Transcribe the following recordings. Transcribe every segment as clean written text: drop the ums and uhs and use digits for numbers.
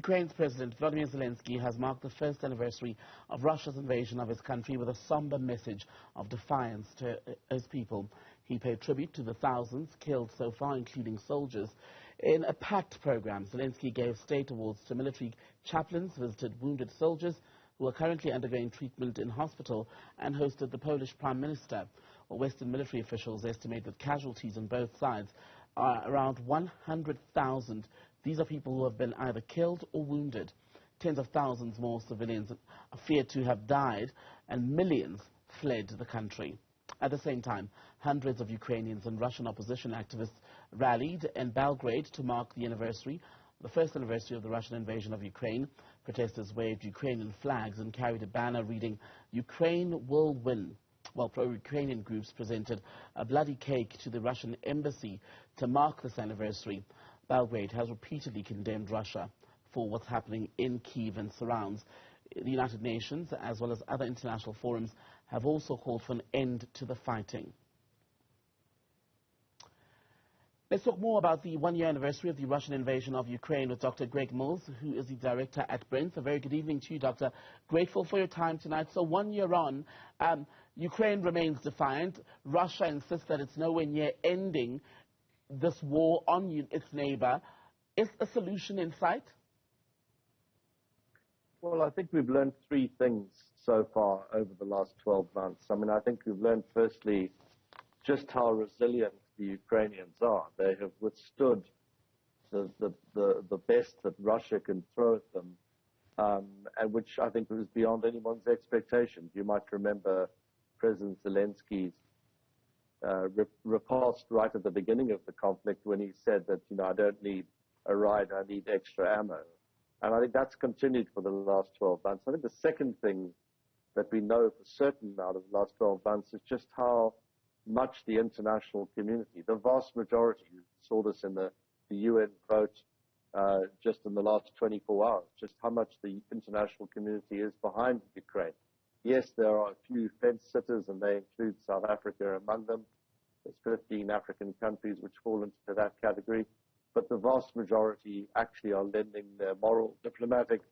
Ukraine's President Volodymyr Zelenskiy has marked the first anniversary of Russia's invasion of his country with a somber message of defiance to his people. He paid tribute to the thousands killed so far, including soldiers. In a packed program, Zelensky gave state awards to military chaplains, visited wounded soldiers who are currently undergoing treatment in hospital, and hosted the Polish Prime Minister. Well, Western military officials estimate that casualties on both sides are around 100,000. These are people who have been either killed or wounded. Tens of thousands more civilians are feared to have died, and millions fled the country. At the same time, hundreds of Ukrainians and Russian opposition activists rallied in Belgrade to mark the anniversary, the first anniversary of the Russian invasion of Ukraine. Protesters waved Ukrainian flags and carried a banner reading, "Ukraine will win," while pro-Ukrainian groups presented a bloody cake to the Russian embassy to mark this anniversary. Belgrade has repeatedly condemned Russia for what's happening in Kyiv and surrounds. The United Nations, as well as other international forums, have also called for an end to the fighting. Let's talk more about the one-year anniversary of the Russian invasion of Ukraine with Dr. Greg Mills, who is the director at Brenth. A very good evening to you, Doctor. Grateful for your time tonight. So 1 year on, Ukraine remains defiant. Russia insists that it's nowhere near ending this war on its neighbor. Is a solution in sight? Well, I think we've learned three things so far over the last 12 months. I mean, I think we've learned, firstly, just how resilient the Ukrainians are. They have withstood the best that Russia can throw at them, and which I think was beyond anyone's expectations. You might remember President Zelenskiy's riposte right at the beginning of the conflict when he said that, I don't need a ride, I need extra ammo. And I think that's continued for the last 12 months. I think the second thing that we know for certain out of the last 12 months is just how much the international community, the vast majority, you saw this in the UN vote just in the last 24 hours, just how much the international community is behind Ukraine. Yes, there are a few fence sitters, and they include South Africa among them. There's 15 African countries which fall into that category. But the vast majority actually are lending their moral, diplomatic,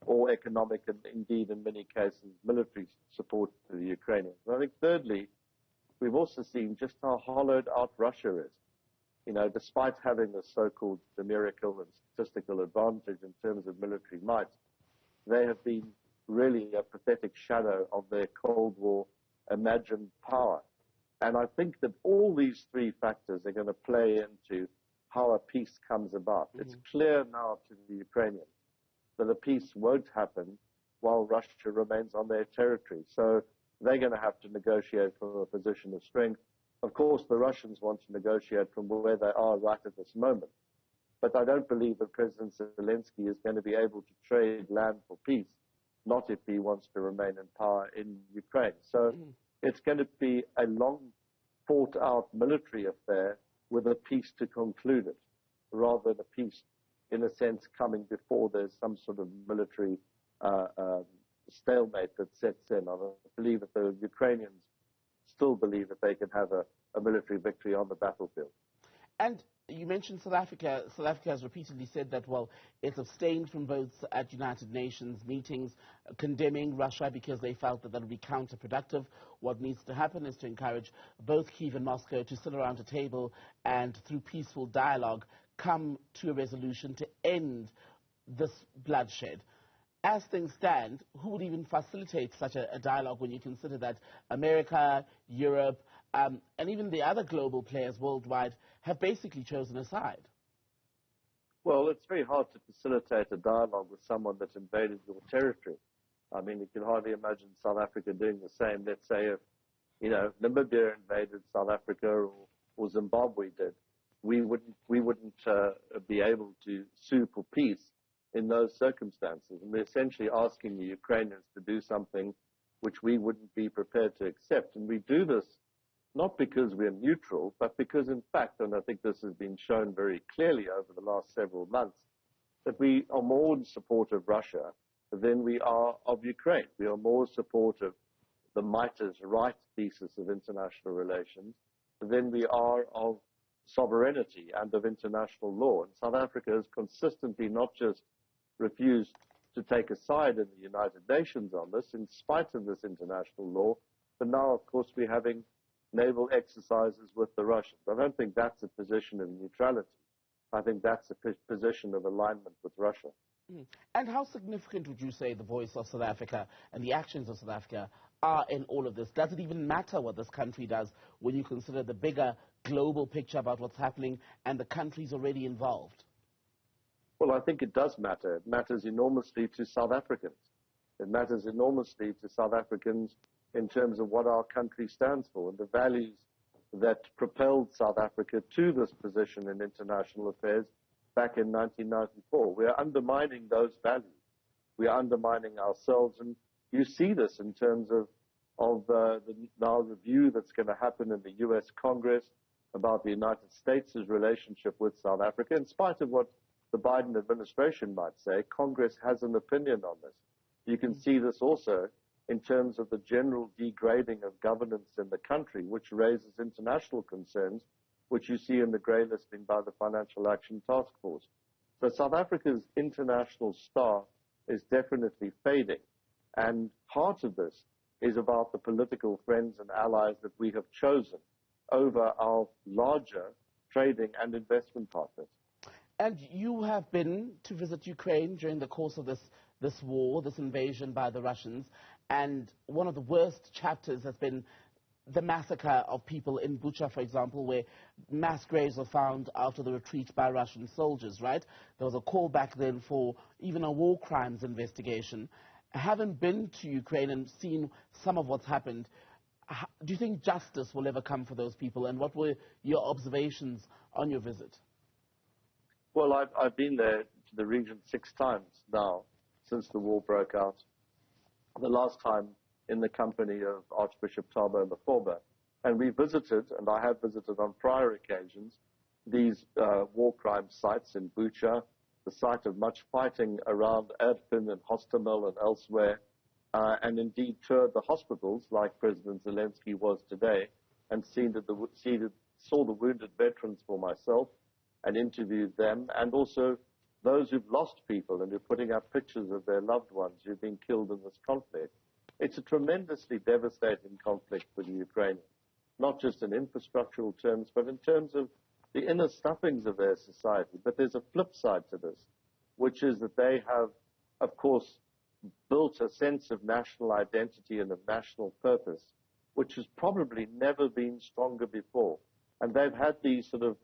or economic, and indeed in many cases military support to the Ukrainians. And I think thirdly, we've also seen just how hollowed out Russia is. Despite having the so-called numerical and statistical advantage in terms of military might, they have been really a pathetic shadow of their Cold War imagined power. And I think that all these three factors are going to play into how a peace comes about. It's clear now to the Ukrainians that a peace won't happen while Russia remains on their territory. So they're going to have to negotiate from a position of strength. Of course, the Russians want to negotiate from where they are right at this moment. But I don't believe that President Zelensky is going to be able to trade land for peace, not if he wants to remain in power in Ukraine. So it's going to be a long fought-out military affair with a peace to conclude it, rather than a peace, in a sense, coming before there's some sort of military stalemate that sets in. I believe that the Ukrainians still believe that they can have a military victory on the battlefield. And you mentioned South Africa. South Africa has repeatedly said that, well, it's abstained from votes at United Nations meetings condemning Russia because they felt that would be counterproductive. What needs to happen is to encourage both Kyiv and Moscow to sit around a table and, through peaceful dialogue, come to a resolution to end this bloodshed. As things stand, who would even facilitate such a dialogue when you consider that America, Europe, and even the other global players worldwide have basically chosen a side? Well, it's very hard to facilitate a dialogue with someone that's invaded your territory. I mean, you can hardly imagine South Africa doing the same. Let's say if, Namibia invaded South Africa or Zimbabwe did, we wouldn't be able to sue for peace in those circumstances. And we're essentially asking the Ukrainians to do something which we wouldn't be prepared to accept. And we do this not because we're neutral, but because, in fact, and I think this has been shown very clearly over the last several months, that we are more in support of Russia than we are of Ukraine. We are more supportive of the might is right thesis of international relations than we are of sovereignty and of international law. And South Africa has consistently not just refused to take a side in the United Nations on this, in spite of this international law. But now, of course, we're having naval exercises with the Russians. I don't think that's a position of neutrality. I think that's a position of alignment with Russia. And how significant would you say the voice of South Africa and the actions of South Africa are in all of this? Does it even matter what this country does when you consider the bigger global picture about what's happening and the countries already involved? Well, I think it does matter. It matters enormously to South Africans. It matters enormously to South Africans in terms of what our country stands for and the values that propelled South Africa to this position in international affairs back in 1994. We are undermining those values. We are undermining ourselves, and you see this in terms of the now review that's going to happen in the U.S. Congress about the United States' relationship with South Africa. In spite of what the Biden administration might say, Congress has an opinion on this. You can see this also in terms of the general degrading of governance in the country, which raises international concerns, which you see in the grey listing by the Financial Action Task Force. So South Africa's international star is definitely fading. And part of this is about the political friends and allies that we have chosen over our larger trading and investment partners. And you have been to visit Ukraine during the course of this war, this invasion by the Russians, and one of the worst chapters has been the massacre of people in Bucha, for example, where mass graves were found after the retreat by Russian soldiers, right? There was a call back then for even a war crimes investigation. Having been to Ukraine and seen some of what's happened, do you think justice will ever come for those people? And what were your observations on your visit? Well, I've been there to the region 6 times now since the war broke out. The last time in the company of Archbishop Thabo Mafobha. And we visited, and I have visited on prior occasions, these war crime sites in Bucha, the site of much fighting around Irpin and Hostomel and elsewhere, and indeed toured the hospitals like President Zelensky was today, and saw the wounded veterans for myself and interviewed them, and also those who've lost people and who are putting up pictures of their loved ones who've been killed in this conflict. It's a tremendously devastating conflict for the Ukrainians, not just in infrastructural terms, but in terms of the inner stuffings of their society. But there's a flip side to this, which is that they have, of course, built a sense of national identity and of national purpose, which has probably never been stronger before. And they've had these sort of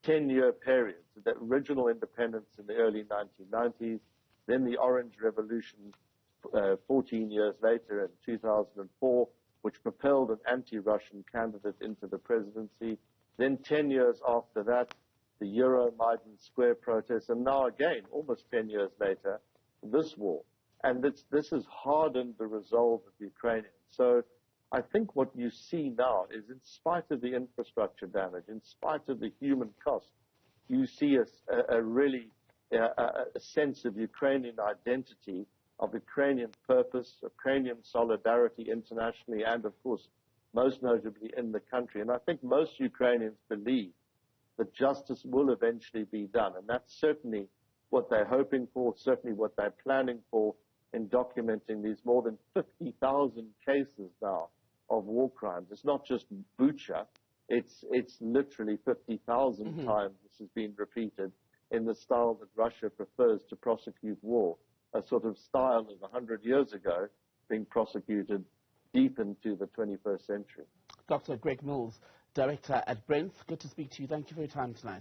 10-year periods, the original independence in the early 1990s, then the Orange Revolution 14 years later in 2004, which propelled an anti-Russian candidate into the presidency. Then 10 years after that, the Euromaidan Square protests, and now again, almost 10 years later, this war. And this has hardened the resolve of the Ukrainians. So I think what you see now is, in spite of the infrastructure damage, in spite of the human cost, you see a really sense of Ukrainian identity, of Ukrainian purpose, Ukrainian solidarity internationally, and of course, most notably in the country. And I think most Ukrainians believe that justice will eventually be done. And that's certainly what they're hoping for, certainly what they're planning for in documenting these more than 50,000 cases now of war crimes. It's not just Bucha. It's literally 50,000 times this has been repeated in the style that Russia prefers to prosecute war, a sort of style of 100 years ago being prosecuted deep into the 21st century. Dr. Greg Mills, Director at Brenth, good to speak to you. Thank you for your time tonight.